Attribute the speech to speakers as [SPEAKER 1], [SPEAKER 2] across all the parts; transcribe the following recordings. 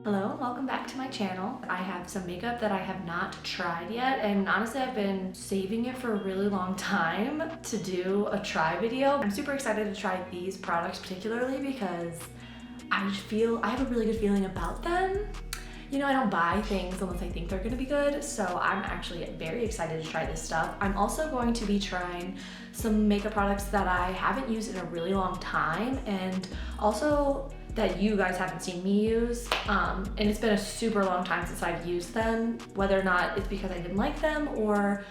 [SPEAKER 1] Hello, welcome back to my channel. I have some makeup that I have not tried yet, and honestly I've been saving it for a really long time to do a try video. I'm super excited to try these products particularly because I have a really good feeling about them. You know, I don't buy things unless I think they're gonna be good, so I'm actually very excited to try this stuff. I'm also going to be trying some makeup products that I haven't used in a really long time, and also that you guys haven't seen me use. And it's been a super long time since I've used them, whether or not it's because I didn't like them or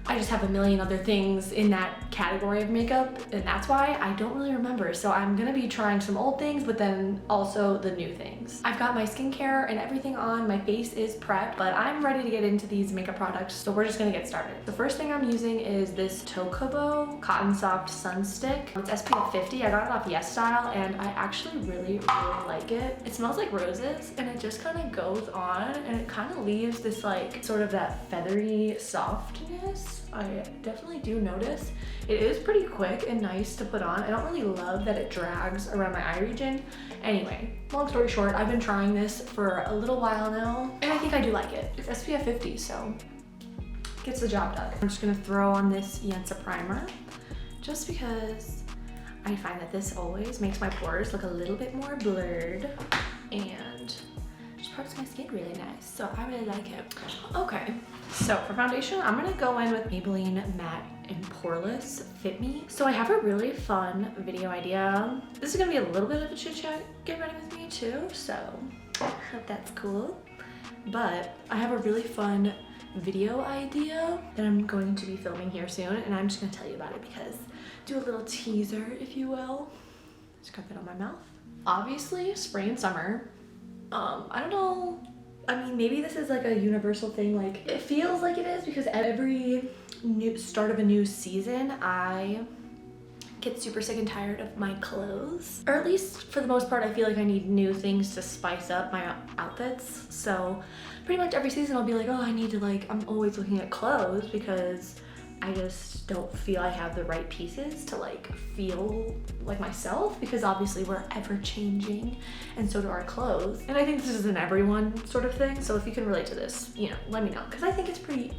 [SPEAKER 1] I just have a million other things in that category of makeup, and that's why I don't really remember. So I'm gonna be trying some old things, but then also the new things. I've got my skincare and everything on, my face is prepped, but I'm ready to get into these makeup products, so we're just gonna get started. The first thing I'm using is this Tokobo Cotton Soft Sun Stick. It's SPF 50, I got it off Yes Style, and I actually really like it. It smells like roses, and it just kind of goes on, and it kind of leaves this like, sort of that feathery softness. I definitely do notice. It is pretty quick and nice to put on. I don't really love that it drags around my eye region. Anyway, long story short, I've been trying this for a little while now, and I think I do like it. It's SPF 50, so it gets the job done. I'm just gonna throw on this Yensa primer, just because I find that this always makes my pores look a little bit more blurred, and just preps my skin really nice, so I really like it. Okay, so for foundation, I'm gonna go in with Maybelline Matte and Poreless Fit Me. So I have a really fun video idea. This is gonna be a little bit of a chit chat, get ready with me too, so hope that's cool. But I have a really fun video idea that I'm going to be filming here soon, and I'm just gonna tell you about it because, do a little teaser, if you will. Just got that on my mouth. Obviously, spring and summer. I don't know, I mean, maybe this is like a universal thing, like it feels like it is because every new start of a new season, I get super sick and tired of my clothes. Or at least for the most part, I feel like I need new things to spice up my outfits. So pretty much every season I'll be like, oh, I need to like, I'm always looking at clothes because I just don't feel I have the right pieces to like feel like myself, because obviously we're ever changing and so do our clothes. And I think this is an everyone sort of thing. So if you can relate to this, you know, let me know, because I think it's pretty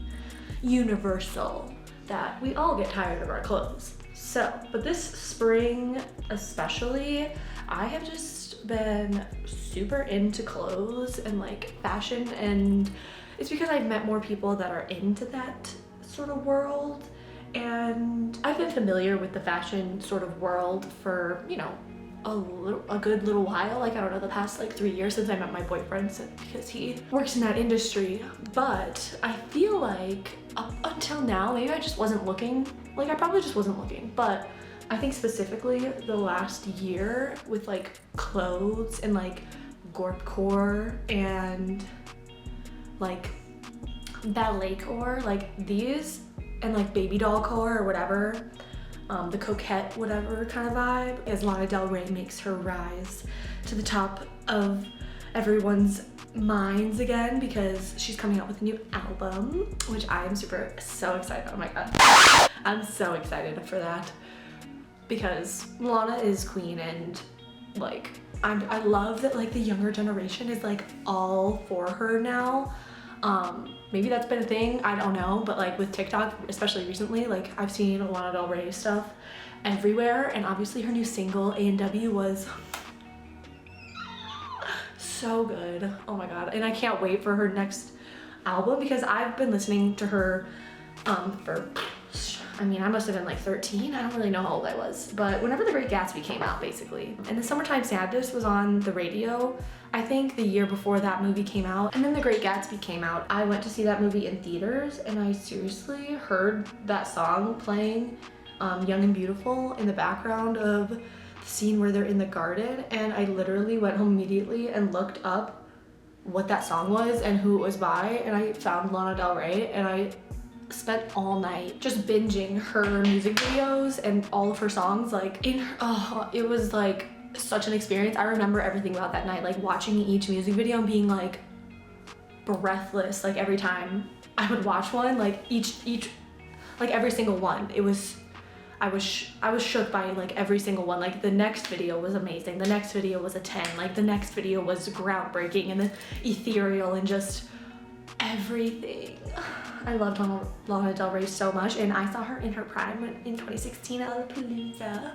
[SPEAKER 1] universal that we all get tired of our clothes. So, but this spring especially, I have just been super into clothes and like fashion, and it's because I've met more people that are into that sort of world, and I've been familiar with the fashion sort of world for, you know, a good little while, like I don't know, the past like 3 years since I met my boyfriend, because he works in that industry. But I feel like up until now, maybe I just wasn't looking, like I probably just wasn't looking, but I think specifically the last year with like clothes and like gorpcore and like ballet core, like these, and like baby doll core or whatever, the coquette whatever kind of vibe, as Lana Del Rey makes her rise to the top of everyone's minds again because she's coming out with a new album, which I am so excited. Oh my god, I'm so excited for that because Lana is queen, and like I love that like the younger generation is like all for her now. Maybe that's been a thing, I don't know, but like with TikTok, especially recently, like I've seen Lana Del Rey stuff everywhere, and obviously her new single, A&W, was so good. Oh my god, and I can't wait for her next album because I've been listening to her for, I mean, I must have been like 13, I don't really know how old I was, but whenever The Great Gatsby came out, basically. And the Summertime Sadness was on the radio, I think the year before that movie came out, and then The Great Gatsby came out. I went to see that movie in theaters, and I seriously heard that song playing, Young and Beautiful, in the background of the scene where they're in the garden, and I literally went home immediately and looked up what that song was and who it was by, and I found Lana Del Rey, and I spent all night just binging her music videos and all of her songs. Like it was like such an experience. I remember everything about that night, like watching each music video and being like, breathless, like every time I would watch one, like like every single one. I was shook by like every single one. Like the next video was amazing, the next video was a 10, like the next video was groundbreaking and then ethereal and just everything. I loved Lana Del Rey so much, and I saw her in her prime in 2016 at Lollapalooza.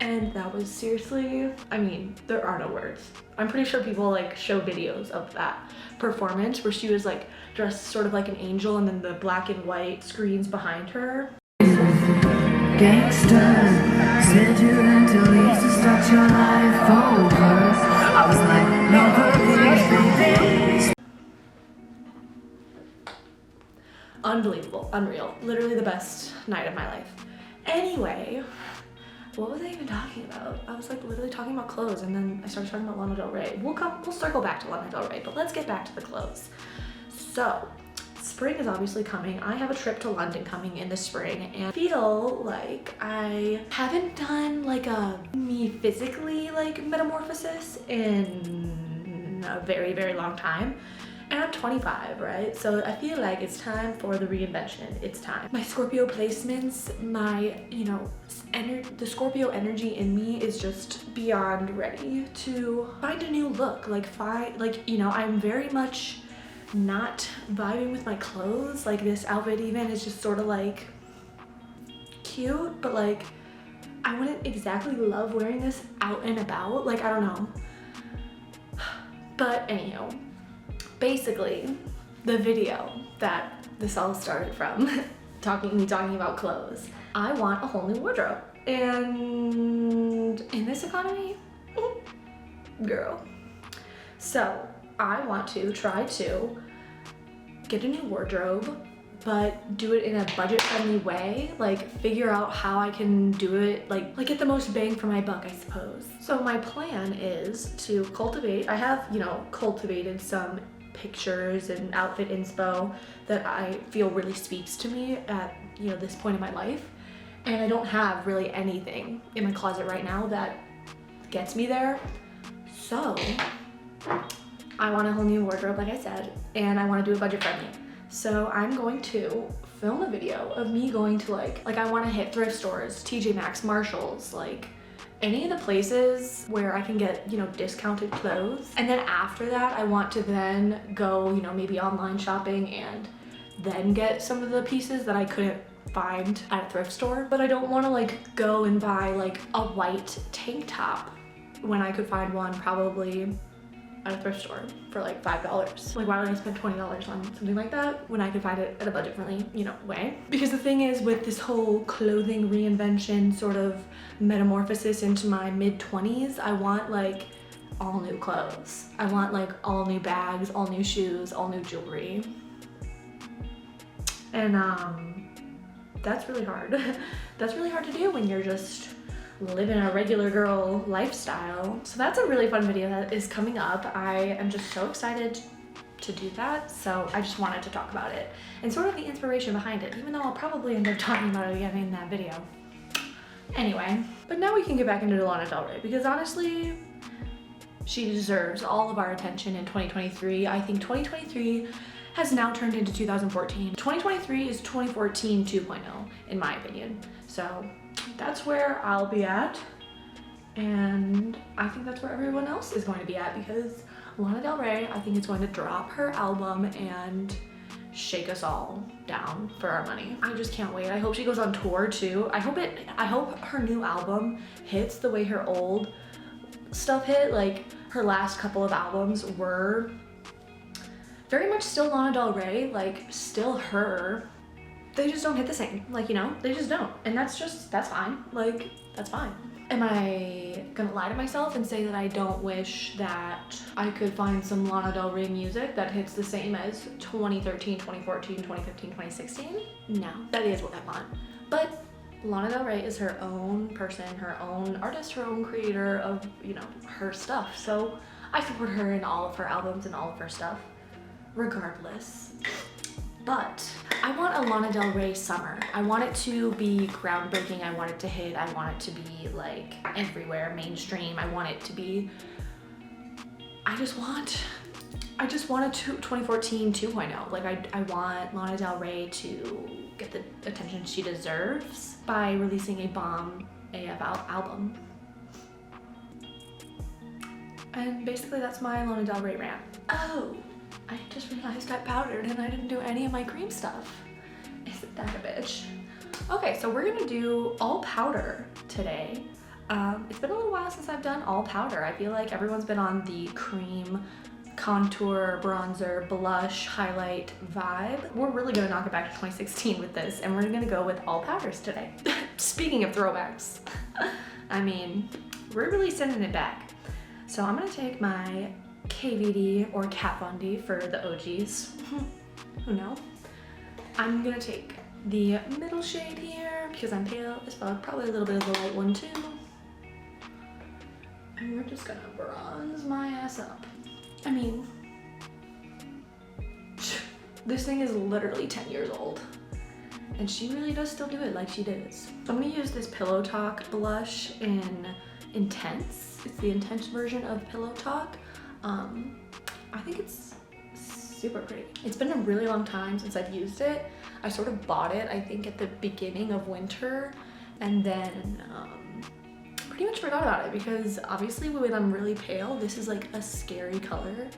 [SPEAKER 1] And that was seriously, I mean, there are no words. I'm pretty sure people like show videos of that performance where she was like dressed sort of like an angel and then the black and white screens behind her.
[SPEAKER 2] Gangster, said you until you used to start your life over. I was like, no, baby.
[SPEAKER 1] Unbelievable, unreal, literally the best night of my life. Anyway, what was I even talking about? I was like literally talking about clothes, and then I started talking about Lana Del Rey. We'll circle back to Lana Del Rey, but let's get back to the clothes. So, spring is obviously coming. I have a trip to London coming in the spring, and I feel like I haven't done like a me physically like metamorphosis in a very, very long time. And I'm 25, right? So I feel like it's time for the reinvention. It's time. My Scorpio placements, my, you know, the Scorpio energy in me is just beyond ready to find a new look. You know, I'm very much not vibing with my clothes. Like this outfit even is just sort of like cute, but like I wouldn't exactly love wearing this out and about. Like, I don't know. But anyhow, basically, the video that this all started from, me talking about clothes. I want a whole new wardrobe. And in this economy, girl. So I want to try to get a new wardrobe, but do it in a budget-friendly way. Like figure out how I can do it, like get the most bang for my buck, I suppose. So my plan is to cultivate, I have, you know, cultivated some pictures and outfit inspo that I feel really speaks to me at, you know, this point in my life. And I don't have really anything in my closet right now that gets me there. So I want a whole new wardrobe, like I said, and I want to do it budget friendly. So I'm going to film a video of me going to like I want to hit thrift stores, TJ Maxx, Marshalls, like any of the places where I can get, you know, discounted clothes. And then after that, I want to then go, you know, maybe online shopping and then get some of the pieces that I couldn't find at a thrift store. But I don't want to like go and buy like a white tank top when I could find one probably at a thrift store for like $5. Like, why would I spend $20 on something like that when I could find it at a budget-friendly, you know, way? Because the thing is, with this whole clothing reinvention sort of metamorphosis into my mid-20s, I want like all new clothes. I want like all new bags, all new shoes, all new jewelry. And that's really hard. That's really hard to do when you're just living a regular girl lifestyle. So that's a really fun video that is coming up. I am just so excited to do that. So I just wanted to talk about it and sort of the inspiration behind it, even though I'll probably end up talking about it again in that video. Anyway, but now we can get back into Lana Del Rey, because honestly, she deserves all of our attention in 2023. I think 2023 has now turned into 2014. 2023 is 2014 2.0 in my opinion. So that's where I'll be at, and I think that's where everyone else is going to be at, because Lana Del Rey, I think, is going to drop her album and shake us all down for our money. I just can't wait. I hope she goes on tour too. I hope her new album hits the way her old stuff hit. Like, her last couple of albums were very much still Lana Del Rey, like still her. They just don't hit the same, like, you know, they just don't. And that's fine, like, that's fine. Am I gonna lie to myself and say that I don't wish that I could find some Lana Del Rey music that hits the same as 2013, 2014, 2015, 2016? No, that is what I want. But Lana Del Rey is her own person, her own artist, her own creator of, you know, her stuff. So I support her in all of her albums and all of her stuff, regardless. But I want a Lana Del Rey summer. I want it to be groundbreaking. I want it to hit. I want it to be like everywhere, mainstream. I want it to be, I just want I just want a 2014 2.0. Like I want Lana Del Rey to get the attention she deserves by releasing a bomb AF album. And basically that's my Lana Del Rey rant. Oh, I just realized I powdered and I didn't do any of my cream stuff. Isn't that a bitch? Okay, so we're gonna do all powder today. It's been a little while since I've done all powder. I feel like everyone's been on the cream, contour, bronzer, blush, highlight vibe. We're really gonna knock it back to 2016 with this, and we're gonna go with all powders today. Speaking of throwbacks, I mean, we're really sending it back. So I'm gonna take my KVD or Kat Von D for the OGs. Who know? I'm gonna take the middle shade here because I'm pale as fuck, probably a little bit of the light one too. And we're just gonna bronze my ass up. I mean, this thing is literally 10 years old and she really does still do it like she did. So I'm gonna use this Pillow Talk blush in Intense. It's the Intense version of Pillow Talk. I think it's super pretty. It's been a really long time since I've used it. I sort of bought it, I think, at the beginning of winter, and then pretty much forgot about it because obviously when I'm really pale, this is like a scary color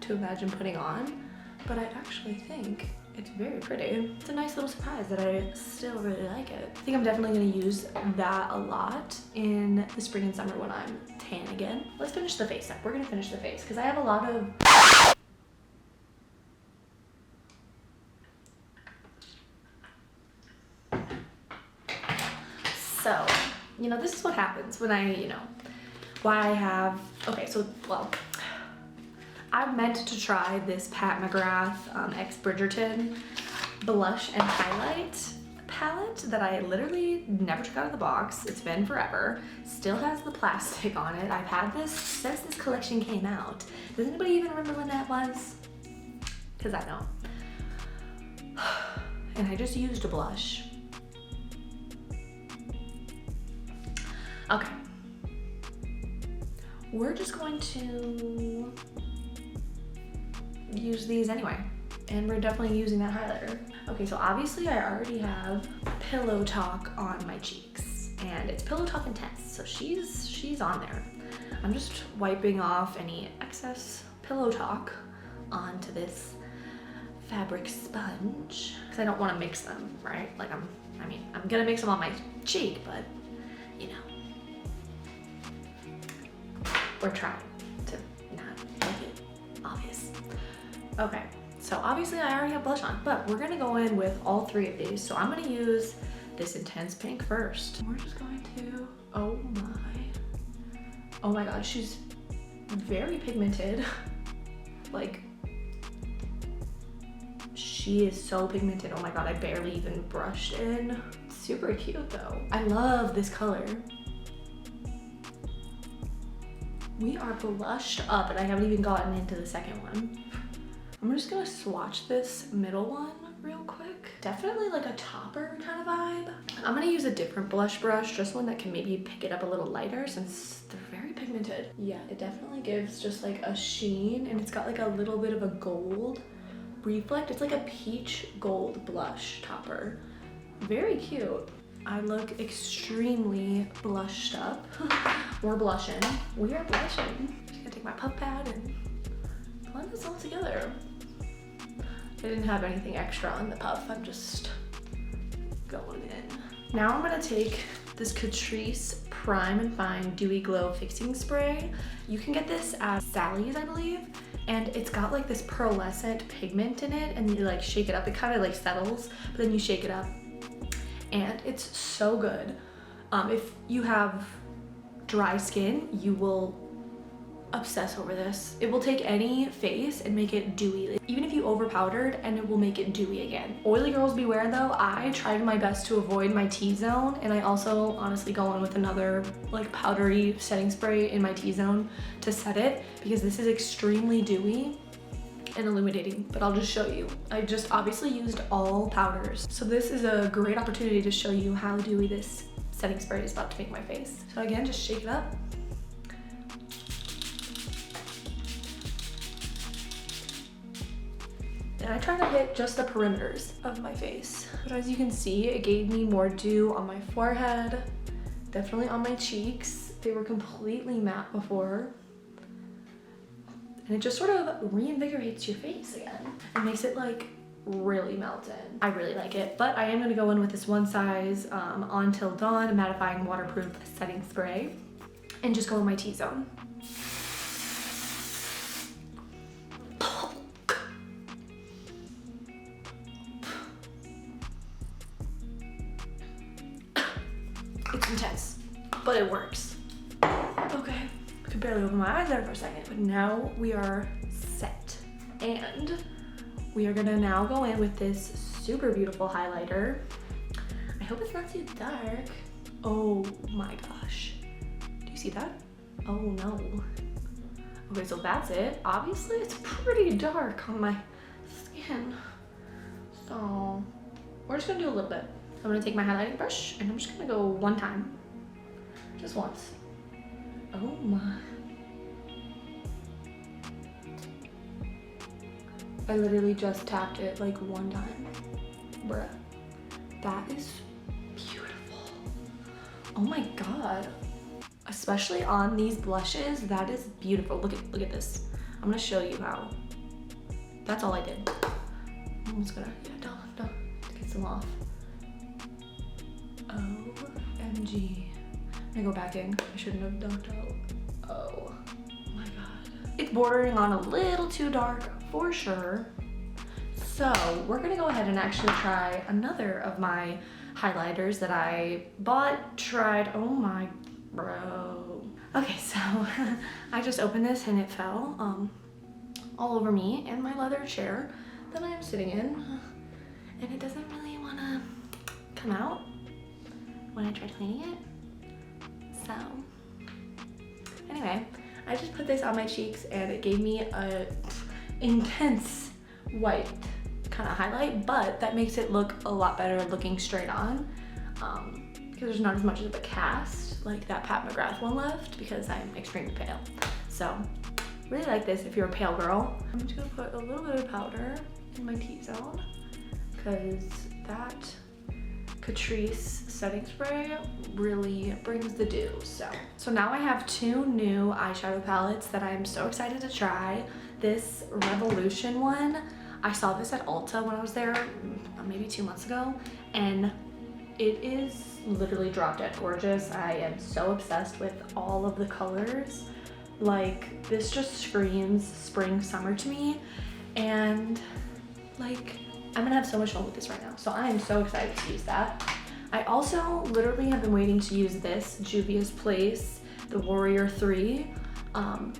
[SPEAKER 1] to imagine putting on, but I actually think it's very pretty. It's a nice little surprise that I still really like it. I think I'm definitely gonna use that a lot in the spring and summer when I'm tan again. Let's finish the face up. We're gonna finish the face because I have a lot of So, you know, this is what happens when okay, so, well, I meant to try this Pat McGrath x Bridgerton blush and highlight palette that I literally never took out of the box. It's been forever. Still has the plastic on it. I've had this since this collection came out. Does anybody even remember when that was? Because I don't. And I just used a blush. Okay. We're just going to use these anyway. And we're definitely using that highlighter. Okay, so obviously I already have Pillow Talk on my cheeks. And it's Pillow Talk Intense, so she's on there. I'm just wiping off any excess Pillow Talk onto this fabric sponge. Because I don't want to mix them, right? Like I'm gonna mix them on my cheek, but you know. We're trying to not make it obvious. Okay, so obviously I already have blush on, but we're gonna go in with all three of these. So I'm gonna use this Intense Pink first. We're just going to, oh my God, she's very pigmented. Like, she is so pigmented. Oh my God, I barely even brushed in. Super cute though. I love this color. We are blushed up and I haven't even gotten into the second one. I'm just gonna swatch this middle one real quick. Definitely like a topper kind of vibe. I'm gonna use a different blush brush, just one that can maybe pick it up a little lighter since they're very pigmented. Yeah, it definitely gives just like a sheen and it's got like a little bit of a gold reflect. It's like a peach gold blush topper. Very cute. I look extremely blushed up. We're blushing. We are blushing. Just gonna take my puff pad and blend this all together. I didn't have anything extra on the puff. I'm just going in. Now I'm gonna take this Catrice Prime and Fine Dewy Glow Fixing Spray. You can get this at Sally's, I believe. And it's got like this pearlescent pigment in it and you like shake it up. It kind of like settles, but then you shake it up. And it's so good. If you have dry skin, you will obsess over this. It will take any face and make it dewy. Even if you over powdered, and it will make it dewy again. Oily girls beware though. I tried my best to avoid my T-zone, and I also honestly go in with another like powdery setting spray in my T-zone to set it because this is extremely dewy and illuminating, but I'll just show you. I just obviously used all powders. So this is a great opportunity to show you how dewy this setting spray is about to make my face. So again, just shake it up. And I try to hit just the perimeters of my face. But as you can see, it gave me more dew on my forehead, definitely on my cheeks. They were completely matte before. And it just sort of reinvigorates your face again. It makes it like really melt in. I really like it, but I am gonna go in with this one size On Till Dawn mattifying waterproof setting spray and just go in my T-zone. It's intense, but it works. Okay, I could barely open my eyes there for a second, but now we are set. And we are gonna now go in with this super beautiful highlighter. I hope it's not too dark. Oh my gosh. Do you see that? Oh no. Okay, so that's it. Obviously, it's pretty dark on my skin. So we're just gonna do a little bit. I'm gonna take my highlighting brush and I'm just gonna go one time. Just once. Oh my. I literally just tapped it like one time. Bruh. That is beautiful. Oh my god. Especially on these blushes, that is beautiful. Look at this. I'm gonna show you how. That's all I did. I'm just gonna, yeah, don't get some off. OMG. I'm gonna go back in. I shouldn't have dunked out. Oh my god. It's bordering on a little too dark for sure. So we're gonna go ahead and actually try another of my highlighters that I bought, tried. Oh my bro. Okay, so I just opened this and it fell all over me and my leather chair that I am sitting in. And it doesn't really wanna come out when I try cleaning it. So anyway, I just put this on my cheeks and it gave me a intense white kind of highlight, but that makes it look a lot better looking straight on because there's not as much of a cast like that Pat McGrath one left because I'm extremely pale. So really like this if you're a pale girl. I'm just gonna put a little bit of powder in my T-zone because that Catrice setting spray really brings the dew. So now I have two new eyeshadow palettes that I'm so excited to try. This Revolution one, I saw this at Ulta when I was there maybe 2 months ago, and it is literally drop dead gorgeous. I am so obsessed with all of the colors. Like, this just screams spring, summer to me, and like, I'm gonna have so much fun with this right now. So I am so excited to use that. I also literally have been waiting to use this Juvia's Place, the Warrior 3.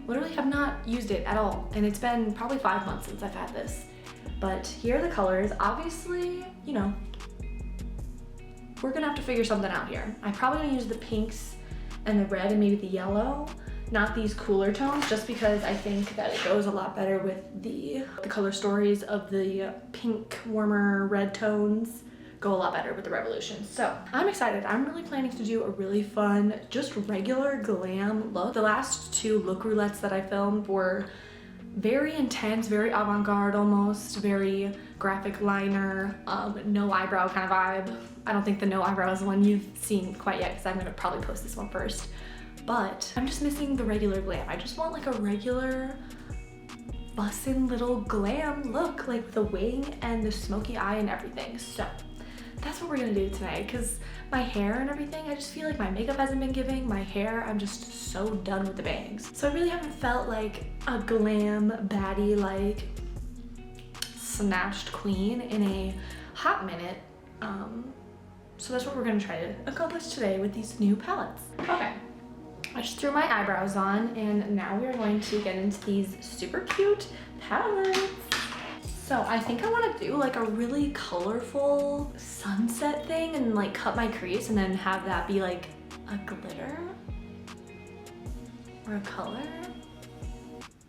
[SPEAKER 1] Literally have not used it at all, and it's been probably 5 months since I've had this. But here are the colors. Obviously, you know, we're gonna have to figure something out here. I'm probably gonna use the pinks and the red and maybe the yellow, not these cooler tones, just because I think that it goes a lot better with the color stories of the pink, warmer red tones. Go a lot better with the Revolution. So I'm excited. I'm really planning to do a really fun, just regular glam look. The last two look roulettes that I filmed were very intense, very avant-garde almost, very graphic liner, no eyebrow kind of vibe. I don't think the no eyebrow is the one you've seen quite yet because I'm gonna probably post this one first. But I'm just missing the regular glam. I just want like a regular bussin' little glam look, like with the wing and the smoky eye and everything. So that's what we're gonna do tonight, because my hair and everything, I just feel like my makeup hasn't been giving. My hair, I'm just so done with the bangs. So I really haven't felt like a glam baddie, like snatched queen in a hot minute. So that's what we're gonna try to accomplish today with these new palettes. Okay, I just threw my eyebrows on and now we are going to get into these super cute palettes. So I think I want to do like a really colorful sunset thing and like cut my crease and then have that be like a glitter or a color.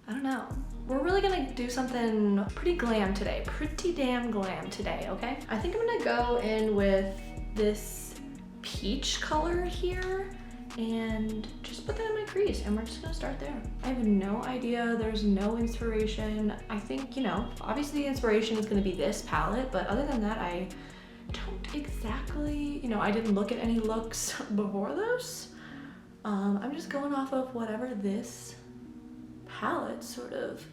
[SPEAKER 1] I don't know. We're really gonna do something pretty glam today, pretty damn glam today, okay? I think I'm gonna go in with this peach color here and just put that in my crease, and we're just gonna start there. I have no idea, there's no inspiration. I think, you know, obviously the inspiration is gonna be this palette, but other than that, I don't exactly, you know, I didn't look at any looks before this. I'm just going off of whatever this palette sort of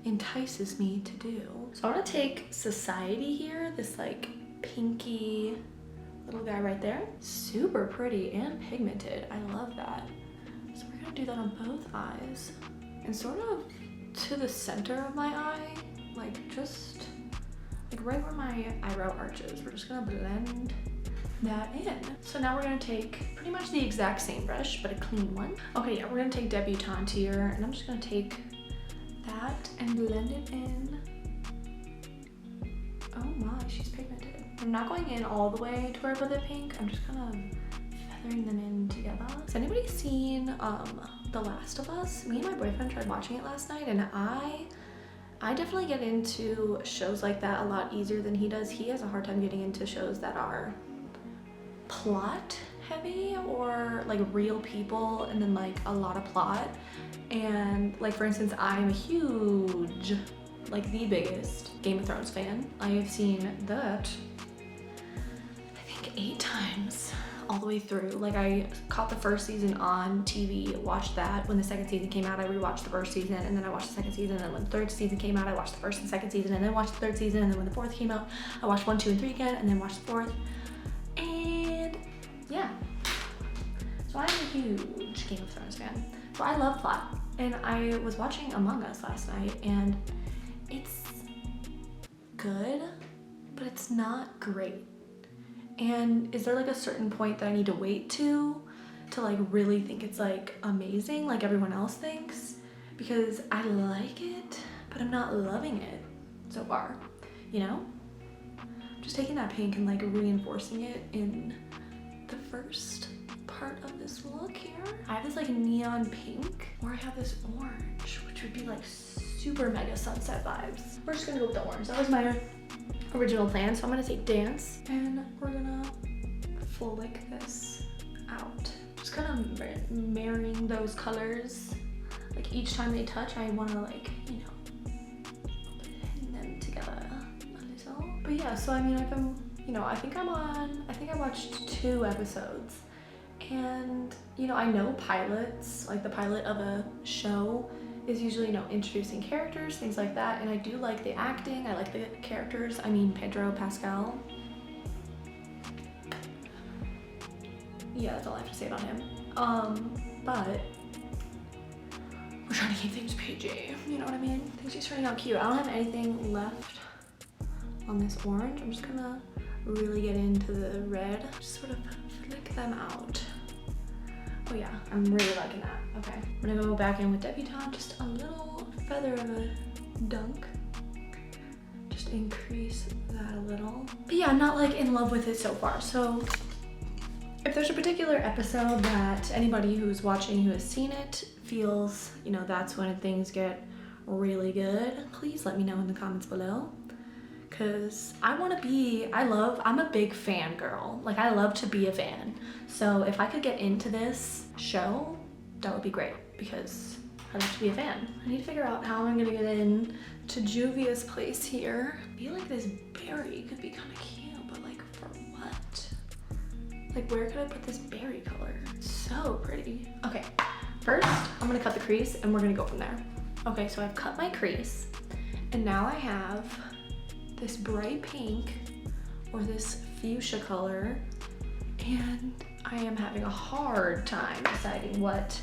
[SPEAKER 1] entices me to do. So I want to take Society here, this like pinky little guy right there. Super pretty and pigmented. I love that. So we're gonna do that on both eyes and sort of to the center of my eye, like just like right where my eyebrow arches. We're just gonna blend that in. So now we're gonna take pretty much the exact same brush, but a clean one. Okay, yeah, we're gonna take Debutante here, and I'm just gonna take that and blend it in. Oh my, she's pigmented. I'm not going in all the way to where I put the pink. I'm just kind of feathering them in together. Has anybody seen The Last of Us? Me and my boyfriend tried watching it last night, and I definitely get into shows like that a lot easier than he does. He has a hard time getting into shows that are plot heavy or like real people and then like a lot of plot. And like, for instance, I'm a huge, like the biggest Game of Thrones fan. I have seen that, I think 8 times all the way through. Like, I caught the first season on TV, watched that. When the second season came out, I rewatched the first season, and then I watched the second season, and then when the third season came out, I watched the first and second season, and then watched the third season, and then when the fourth came out, I watched 1, 2, and 3 again, and then watched the fourth. And yeah, so I'm a huge Game of Thrones fan. So I love plot. And I was watching Among Us last night, and it's good, but it's not great. And is there like a certain point that I need to wait to like really think it's like amazing like everyone else thinks? Because I like it, but I'm not loving it so far, you know? Just taking that pink and like reinforcing it in the first part of this look here. I have this like neon pink, or I have this orange, which would be like super mega sunset vibes. We're just gonna go with the orange. That was my original plan. So I'm gonna take Dance, and we're gonna flick this out. Just kind of marrying those colors. Like each time they touch, I wanna like, you know, blend them together a little. But yeah, so I mean, I've been, you know, I think I watched 2 episodes. And, you know, I know pilots, like the pilot of a show is usually, you know, introducing characters, things like that. And I do like the acting, I like the characters. I mean, Pedro Pascal. Yeah, that's all I have to say about him. But we're trying to keep things PG, you know what I mean? Things just turning out cute. I don't have anything left on this orange. I'm just gonna really get into the red, just sort of flick them out. Oh yeah, I'm really liking that. Okay, I'm gonna go back in with Debutante, just a little feather of a dunk. Just increase that a little. But yeah, I'm not like in love with it so far. So if there's a particular episode that anybody who's watching who has seen it feels, you know, that's when things get really good, please let me know in the comments below. Cause I'm a big fan girl. Like, I love to be a fan. So if I could get into this show, that would be great, because I love to be a fan. I need to figure out how I'm gonna get in to Juvia's place here. I feel like this berry could be kind of cute, but like for what? Like, where could I put this berry color? It's so pretty. Okay, first I'm gonna cut the crease and we're gonna go from there. Okay, so I've cut my crease, and now I have this bright pink or this fuchsia color, and I am having a hard time deciding what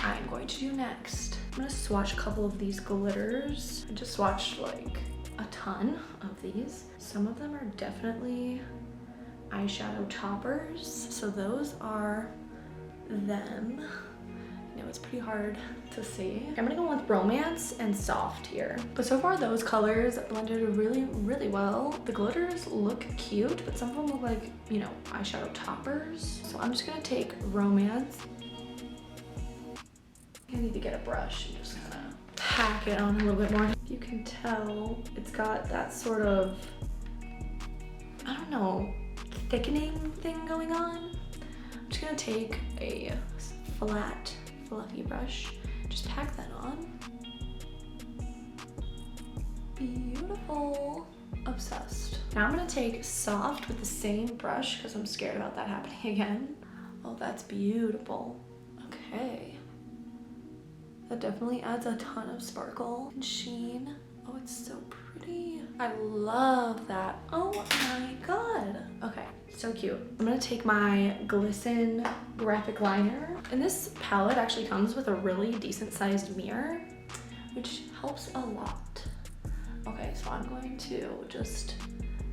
[SPEAKER 1] I'm going to do next. I'm gonna swatch a couple of these glitters. I just swatched like a ton of these. Some of them are definitely eyeshadow toppers, so those are them. I know it's pretty hard to see. I'm gonna go with Romance and Soft here. But so far those colors blended really, really well. The glitters look cute, but some of them look like, you know, eyeshadow toppers. So I'm just gonna take Romance. I need to get a brush and just kind of pack it on a little bit more. You can tell it's got that sort of, I don't know, thickening thing going on. I'm just gonna take a flat, fluffy brush, just pack that on. Beautiful. Obsessed. Now I'm gonna take soft with the same brush because I'm scared about that happening again. Oh, that's beautiful. Okay. That definitely adds a ton of sparkle and sheen. Oh, it's so pretty. I love that. Oh my god. Okay, so cute. I'm gonna take my Glisten graphic liner. And this palette actually comes with a really decent sized mirror, which helps a lot. Okay, so I'm going to just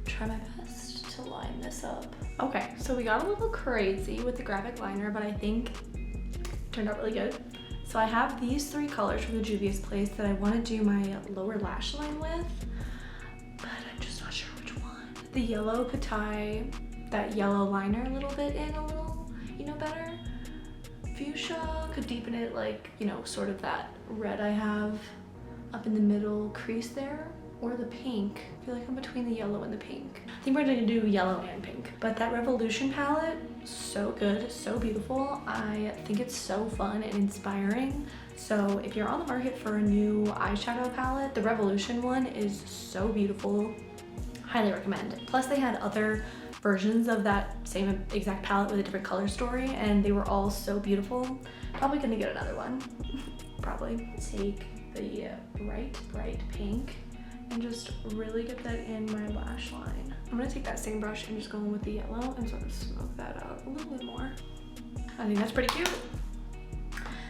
[SPEAKER 1] try my best to line this up. Okay, so we got a little crazy with the graphic liner, but I think it turned out really good. So I have these 3 colors from the Juvia's Place that I want to do my lower lash line with, but I'm just not sure which one. The yellow could tie that yellow liner a little bit in a little, you know, better. Fuchsia could deepen it like, you know, sort of that red I have up in the middle crease there. Or the pink. I feel like I'm between the yellow and the pink. I think we're gonna do yellow and pink. But that Revolution palette, so good, so beautiful. I think it's so fun and inspiring. So if you're on the market for a new eyeshadow palette, the Revolution one is so beautiful. Highly recommend. Plus they had other versions of that same exact palette with a different color story, and they were all so beautiful. Probably gonna get another one. Probably. Take the bright pink and just really get that in my lash line. I'm gonna take that same brush and just go in with the yellow and sort of smoke that out a little bit more. I think that's pretty cute.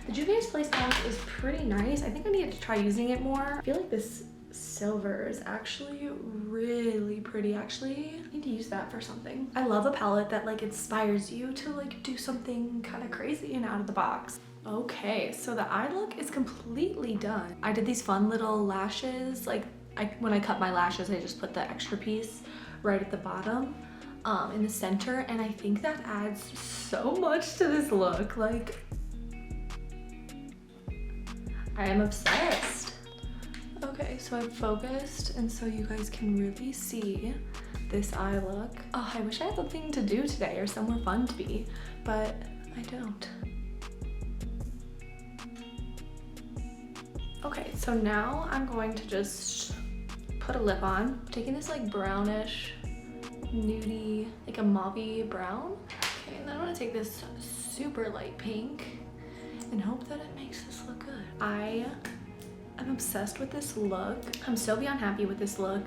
[SPEAKER 1] The Juvia's Place palette is pretty nice. I think I need to try using it more. I feel like this silver is actually really pretty. Actually, I need to use that for something. I love a palette that like inspires you to like do something kind of crazy and out of the box. Okay, so the eye look is completely done. I did these fun little lashes, like when I cut my lashes, I just put the extra piece right at the bottom in the center, and I think that adds so much to this look. Like, I am obsessed. Okay, so I've focused, and so you guys can really see this eye look. Oh, I wish I had something to do today or somewhere fun to be, but I don't. Okay, so now I'm going to just put a lip on. I'm taking this like brownish, nudie, like a mauvey brown. Okay, and then I'm gonna take this super light pink and hope that it makes this look good. I am obsessed with this look. I'm so beyond happy with this look.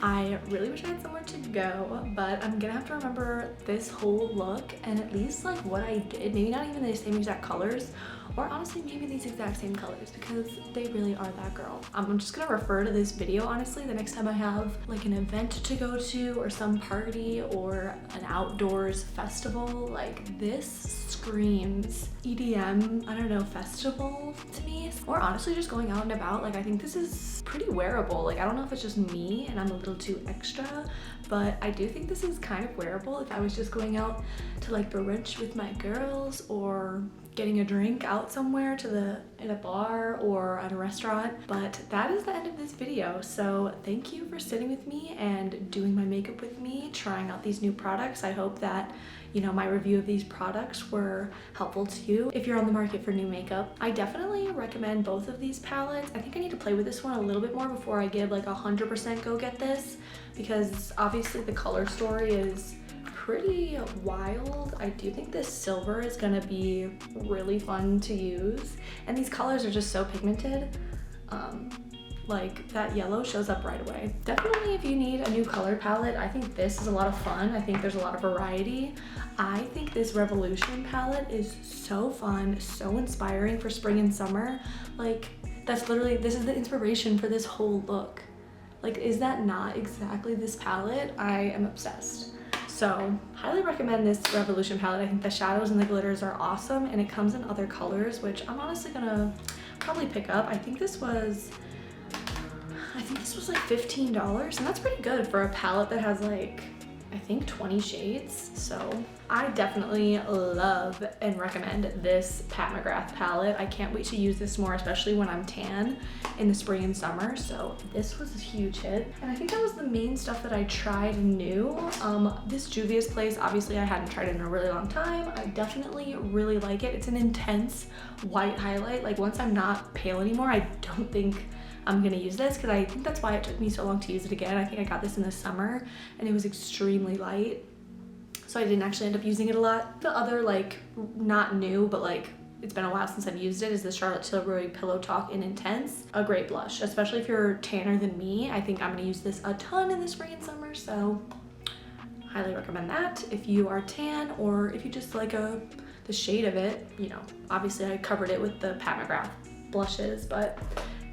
[SPEAKER 1] I really wish I had somewhere to go, but I'm gonna have to remember this whole look and at least like what I did. Maybe not even the same exact colors, or honestly maybe these exact same colors, because they really are that girl. I'm just gonna refer to this video honestly the next time I have like an event to go to or some party or an outdoors festival. Like, this screams EDM, I don't know, festival to me. Or honestly just going out and about. Like, I think this is pretty wearable. Like, I don't know if it's just me and I'm a little too extra, but I do think this is kind of wearable if I was just going out to like brunch with my girls or getting a drink out somewhere in a bar or at a restaurant. But that is the end of this video. So thank you for sitting with me and doing my makeup with me, trying out these new products. I hope that, you know, my review of these products were helpful to you. If you're on the market for new makeup, I definitely recommend both of these palettes. I think I need to play with this one a little bit more before I give like 100% go get this, because obviously the color story is pretty wild. I do think this silver is gonna be really fun to use, and these colors are just so pigmented. Like, that yellow shows up right away. Definitely if you need a new color palette, I think this is a lot of fun. I think there's a lot of variety. I think this Revolution palette is so fun, so inspiring for spring and summer. Like, that's literally, this is the inspiration for this whole look. Like, is that not exactly this palette? I am obsessed. So, highly recommend this Revolution palette. I think the shadows and the glitters are awesome, and it comes in other colors, which I'm honestly gonna probably pick up. I think this was like $15, and that's pretty good for a palette that has like I think 20 shades. So I definitely love and recommend this Pat McGrath palette. I can't wait to use this more, especially when I'm tan in the spring and summer. So this was a huge hit. And I think that was the main stuff that I tried new. This Juvia's Place, obviously I hadn't tried it in a really long time. I definitely really like it. It's an intense white highlight. Like once I'm not pale anymore, I don't think I'm gonna use this, because I think that's why it took me so long to use it again. I think I got this in the summer and it was extremely light, so I didn't actually end up using it a lot. The other, like, not new, but like it's been a while since I've used it, is the Charlotte Tilbury Pillow Talk in Intense. A great blush, especially if you're tanner than me. I think I'm gonna use this a ton in the spring and summer, so highly recommend that if you are tan, or if you just like the shade of it. You know, obviously I covered it with the Pat McGrath blushes, but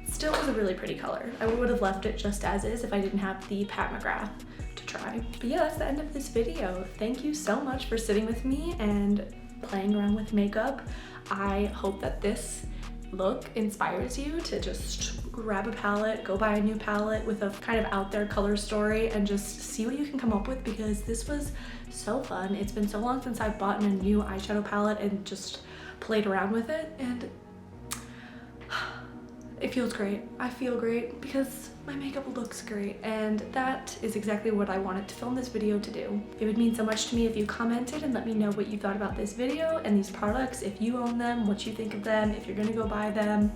[SPEAKER 1] still was a really pretty color. I would have left it just as is if I didn't have the Pat McGrath to try. But yeah, that's the end of this video. Thank you so much for sitting with me and playing around with makeup. I hope that this look inspires you to just grab a palette, go buy a new palette with a kind of out there color story, and just see what you can come up with, because this was so fun. It's been so long since I've bought a new eyeshadow palette and just played around with it, and it feels great. I feel great because my makeup looks great, and that is exactly what I wanted to film this video to do. It would mean so much to me if you commented and let me know what you thought about this video and these products, if you own them, what you think of them, if you're gonna go buy them.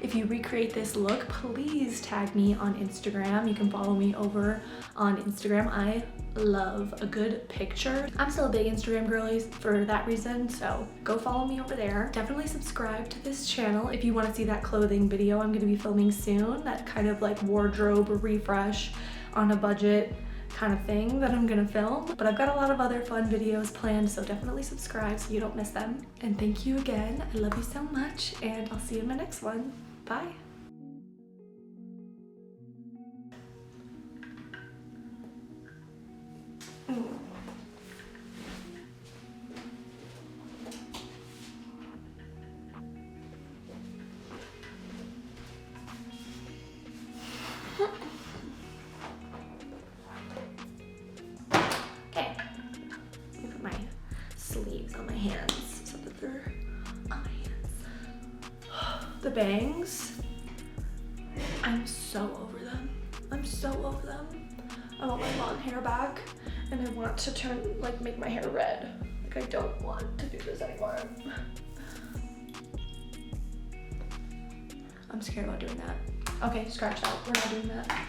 [SPEAKER 1] If you recreate this look, please tag me on Instagram. You can follow me over on Instagram. I love a good picture. I'm still a big Instagram girly for that reason, so go follow me over there. Definitely subscribe to this channel if you want to see that clothing video I'm going to be filming soon, that kind of like wardrobe refresh on a budget kind of thing that I'm gonna film. But I've got a lot of other fun videos planned, so definitely subscribe so you don't miss them. And thank you again. I love you so much, and I'll see you in my next one. Bye. Okay, let me put my sleeves on my hands so that they're on my hands. The bangs, I'm so over them. I'm so over them. I want my long hair back, and I want to make my hair red. Like, I don't want to do this anymore. I'm scared about doing that. Okay, scratch out. We're not doing that.